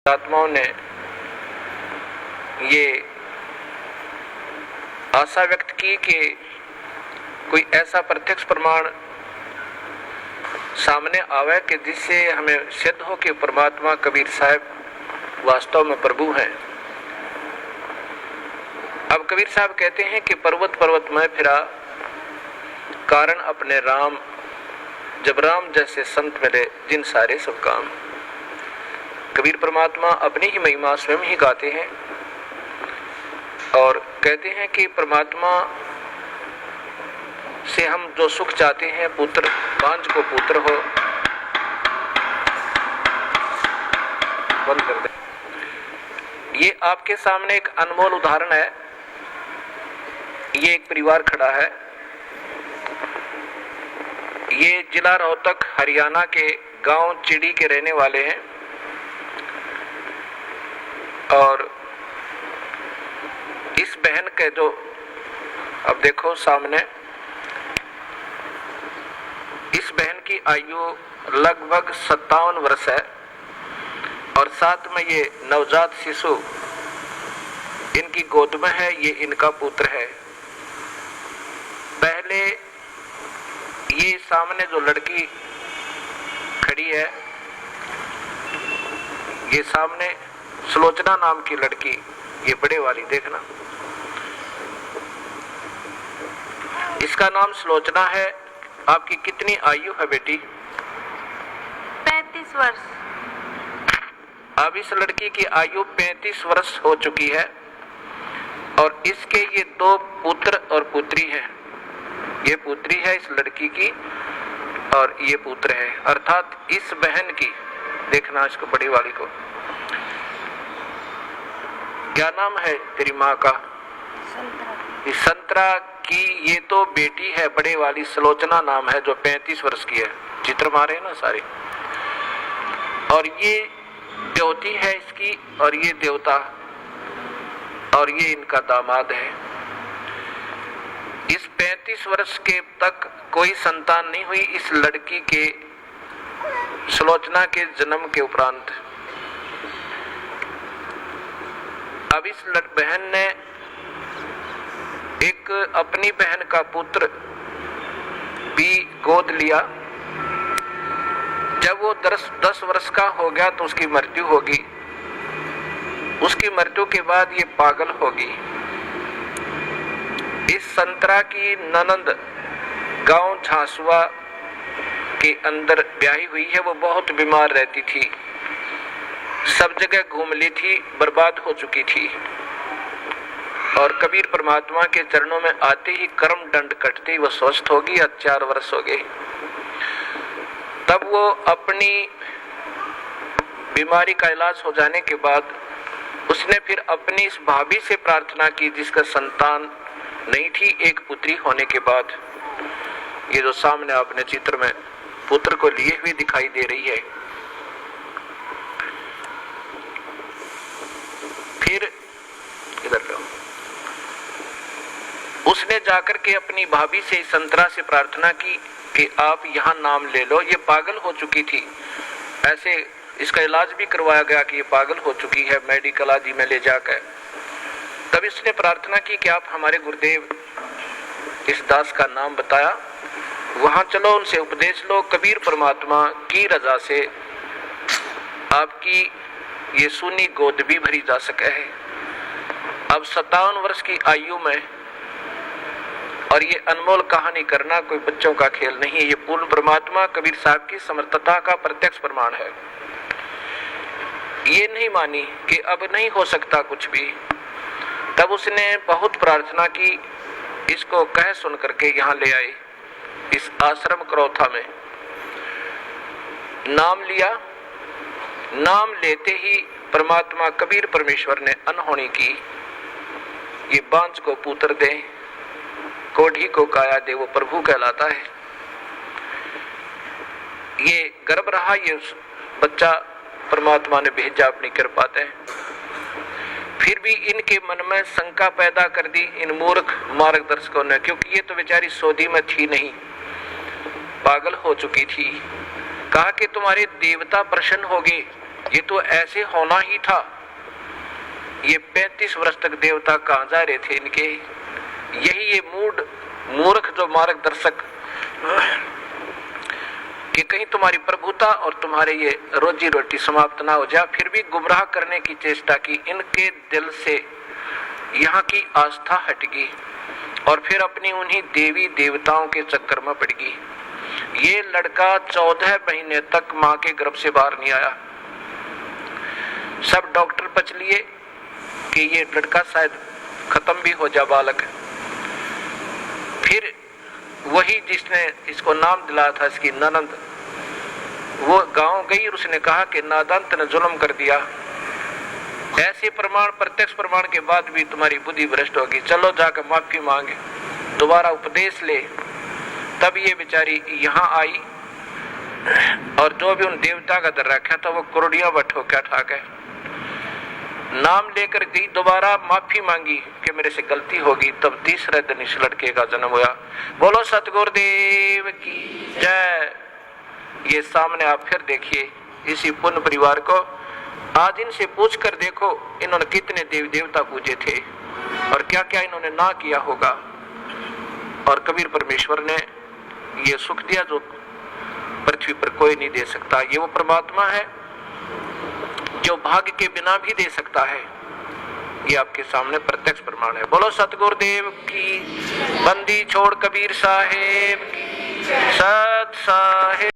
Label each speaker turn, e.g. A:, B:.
A: आत्माओं ने ये आशा व्यक्त की कि कोई ऐसा प्रत्यक्ष प्रमाण सामने आवे कि जिससे हमें सिद्ध हो कि परमात्मा कबीर साहब वास्तव में प्रभु हैं। अब कबीर साहब कहते हैं कि पर्वत पर्वत में फिरा कारण अपने राम, जब राम जैसे संत मिले जिन सारे सब काम। कबीर परमात्मा अपनी ही महिमा स्वयं ही गाते हैं और कहते हैं कि परमात्मा से हम जो सुख चाहते हैं, पुत्र पांच को पुत्र हो, बंद कर दे। ये आपके सामने एक अनमोल उदाहरण है। ये एक परिवार खड़ा है। ये जिला रोहतक हरियाणा के गांव चिड़ी के रहने वाले हैं और इस बहन के जो अब देखो सामने, इस बहन की आयु लगभग 57 वर्ष है और साथ में ये नवजात शिशु इनकी गोद में है। ये इनका पुत्र है। पहले ये सामने जो लड़की खड़ी है, ये सामने सुलोचना नाम की लड़की, ये बड़े वाली देखना, इसका नाम सुलोचना है। आपकी कितनी आयु है बेटी?
B: 35 वर्ष।
A: अब इस लड़की की आयु 35 वर्ष हो चुकी है और इसके ये 2 पुत्र और पुत्री हैं। ये पुत्री है इस लड़की की और ये पुत्र है, अर्थात इस बहन की, देखना इसको बड़ी वाली को, क्या नाम है तेरी माँ का? इस संतरा की ये तो बेटी है, बड़े वाली सुलोचना नाम है, जो 35 वर्ष की है। चित्र मारे ना सारे। और ये देवती है इसकी और ये देवता, और ये इनका दामाद है। इस 35 वर्ष के तक कोई संतान नहीं हुई इस लड़की के, सुलोचना के जन्म के उपरांत। अब इस बहन ने एक अपनी बहन का पुत्र भी गोद लिया। जब वो 10 वर्ष का हो गया तो उसकी मृत्यु होगी। उसकी मृत्यु के बाद ये पागल होगी। इस संतरा की ननंद गांव झांसुआ के अंदर ब्याही हुई है। वो बहुत बीमार रहती थी, सब जगह घूम ली थी, बर्बाद हो चुकी थी। और कबीर परमात्मा के चरणों में आते ही कर्म दंड कटते ही वो स्वस्थ होगी। 4 वर्ष हो गए। तब वो अपनी बीमारी का इलाज हो जाने के बाद उसने फिर अपनी इस भाभी से प्रार्थना की जिसका संतान नहीं थी, एक पुत्री होने के बाद। ये जो सामने आपने चित्र में पुत्र को लिए हुए दिखाई दे रही है। फिर इधर लो, उसने जाकर के अपनी भाभी से, संतरा से प्रार्थना की कि आप यहाँ नाम ले लो। ये पागल हो चुकी थी, ऐसे इसका इलाज भी करवाया गया कि ये पागल हो चुकी है, मेडिकल आदि में ले जाकर। तब इसने प्रार्थना की कि आप हमारे गुरुदेव इस दास का नाम बताया, वहां चलो, उनसे उपदेश लो। कबीर परमात्मा की रजा से आपकी ये सुनी गोद भी भरी जा सके है। अब 57 वर्ष की आयु में, और ये अनमोल कहानी करना कोई बच्चों का खेल नहीं है। ये पूर्ण परमात्मा कबीर साहब की समर्थता का प्रत्यक्ष प्रमाण है। ये नहीं मानी कि अब नहीं हो सकता कुछ भी। तब उसने बहुत प्रार्थना की, इसको कह सुन करके यहाँ ले आए इस आश्रम करौथा में। नाम लिया। नाम लेते ही परमात्मा कबीर परमेश्वर ने अनहोनी की। ये बांझ को पुत्र दे, कोढ़ी को काया दे, वो प्रभु कहलाता है। ये गर्भ रहा, ये बच्चा परमात्मा ने भेजा अपनी कृपा से। फिर भी इनके मन में शंका पैदा कर दी इन मूर्ख मार्गदर्शकों ने, क्योंकि ये तो बेचारी सौदी में थी नहीं, पागल हो चुकी थी। कहा कि तुम्हारे देवता प्रसन्न होंगे ये तो ऐसे होना ही था। ये 35 वर्ष तक देवता कहाँ जा रहे थे इनके? यही ये मूर्ख जो मार्गदर्शक कि कहीं तुम्हारी प्रभुता और तुम्हारे ये रोजी रोटी समाप्त ना हो जाए, फिर भी गुमराह करने की चेष्टा की। इनके दिल से यहाँ की आस्था हट गई और फिर अपनी उन्हीं देवी देवताओं के चक्कर में पड़ गई। ये लड़का 14 महीने तक माँ के गर्भ से बाहर नहीं आया। सब डॉक्टर पच लिए कि ये लड़का शायद खत्म भी हो जा बालक। फिर वही जिसने इसको नाम दिलाया था, इसकी ननंद, वो गांव गई और उसने कहा कि नादान ने जुल्म कर दिया। ऐसे प्रमाण, प्रत्यक्ष प्रमाण के बाद भी तुम्हारी बुद्धि भ्रष्ट होगी, चलो जाकर माफी मांगे, दोबारा उपदेश ले। तब ये बेचारी यहाँ आई और जो भी उन देवता का दर रखा था वो कुर्डिया बट होकर उठा गए, नाम लेकर गई, दोबारा माफी मांगी कि मेरे से गलती होगी। तब तीसरे दिन इस लड़के का जन्म हुआ। बोलो सतगुरुदेव की जय। ये सामने आप फिर देखिए इसी पुण्य परिवार को। आज इनसे पूछ कर देखो इन्होंने कितने देवी देवता पूजे थे और क्या क्या इन्होंने ना किया होगा। और कबीर परमेश्वर ने ये सुख दिया जो पृथ्वी पर कोई नहीं दे सकता। ये वो परमात्मा है जो भाग्य के बिना भी दे सकता है। ये आपके सामने प्रत्यक्ष प्रमाण है। बोलो सतगुरुदेव की। बंदी छोड़ कबीर साहेब की। सत साहेब।